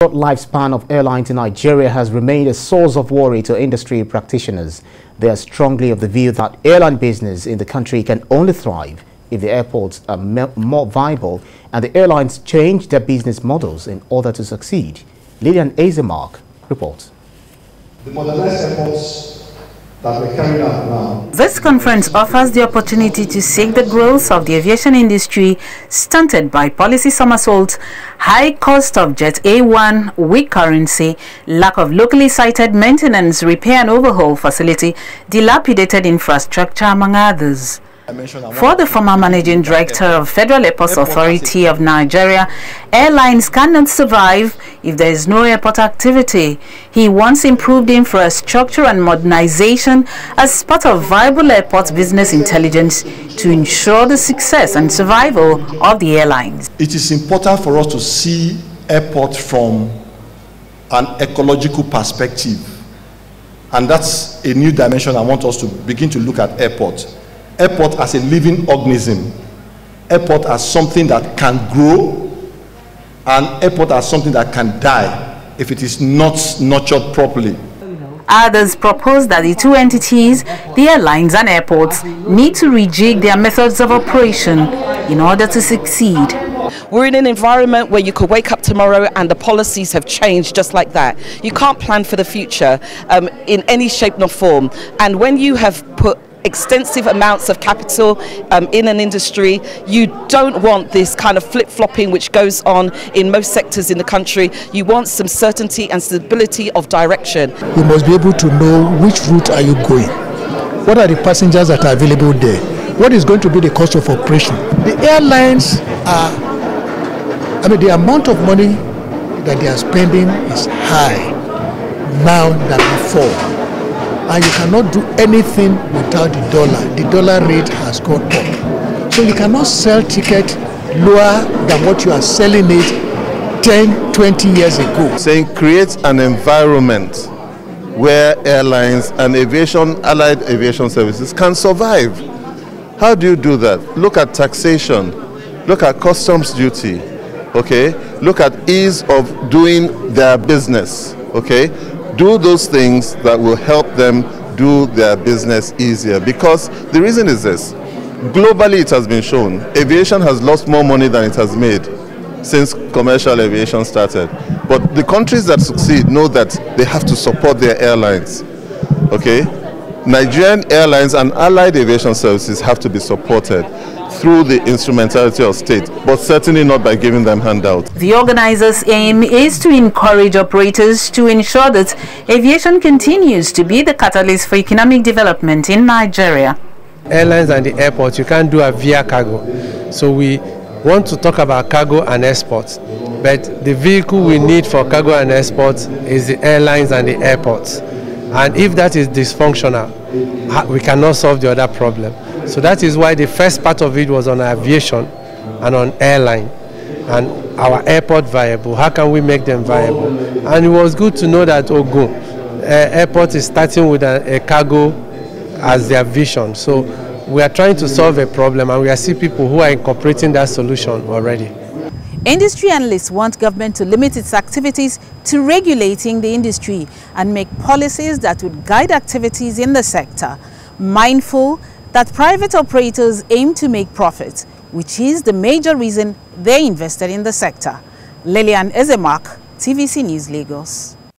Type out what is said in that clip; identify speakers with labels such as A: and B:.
A: The short lifespan of airlines in Nigeria has remained a source of worry to industry practitioners. They are strongly of the view that airline business in the country can only thrive if the airports are more viable and the airlines change their business models in order to succeed. Lillian Azemark reports.
B: The modernized airports that we're carrying out now.
C: This conference offers the opportunity to seek the growth of the aviation industry stunted by policy somersaults, high cost of Jet A1, weak currency, lack of locally sited maintenance, repair and overhaul facility, dilapidated infrastructure, among others. For the former managing director of Federal Airports Authority of Nigeria, airlines cannot survive if there is no airport activity. He wants improved infrastructure and modernization as part of viable airport business intelligence to ensure the success and survival of the airlines.
B: It is important for us to see airport from an ecological perspective, and that's a new dimension I want us to begin to look at airport. Airport as a living organism, airport as something that can grow, and airport as something that can die if it is not nurtured properly.
C: Others propose that the two entities, the airlines and airports, need to rejig their methods of operation in order to succeed.
D: We're in an environment where you could wake up tomorrow and the policies have changed just like that. You can't plan for the future in any shape nor form. And when you have put extensive amounts of capital in an industry, you don't want this kind of flip-flopping which goes on in most sectors in the country. You want some certainty and stability of direction.
E: You must be able to know which route are you going. What are the passengers that are available there? What is going to be the cost of operation? The airlines are, the amount of money that they are spending is high now than before. And you cannot do anything without the dollar. The dollar rate has gone up. So you cannot sell tickets lower than what you are selling it 10, 20 years ago.
F: Saying create an environment where airlines and allied aviation services can survive. How do you do that? Look at taxation. Look at customs duty. Okay? Look at ease of doing their business. Okay? Do those things that will help them do their business easier. Because the reason is this: globally it has been shown aviation has lost more money than it has made since commercial aviation started. But the countries that succeed know that they have to support their airlines. Okay? Nigerian airlines and allied aviation services have to be supported through the instrumentality of state, but certainly not by giving them handouts.
C: The organizers' aim is to encourage operators to ensure that aviation continues to be the catalyst for economic development in Nigeria.
G: Airlines and the airports, you can't do a via cargo. So we want to talk about cargo and exports. But the vehicle we need for cargo and exports is the airlines and the airports. And if that is dysfunctional, we cannot solve the other problem. So that is why the first part of it was on aviation and on airline and our airport viable. How can we make them viable? And it was good to know that Ogun airport is starting with a cargo as their vision. So we are trying to solve a problem, and we are seeing people who are incorporating that solution already.
C: Industry analysts want government to limit its activities to regulating the industry and make policies that would guide activities in the sector, mindful that private operators aim to make profit, which is the major reason they invested in the sector. Lillian Azemark, TVC News, Lagos.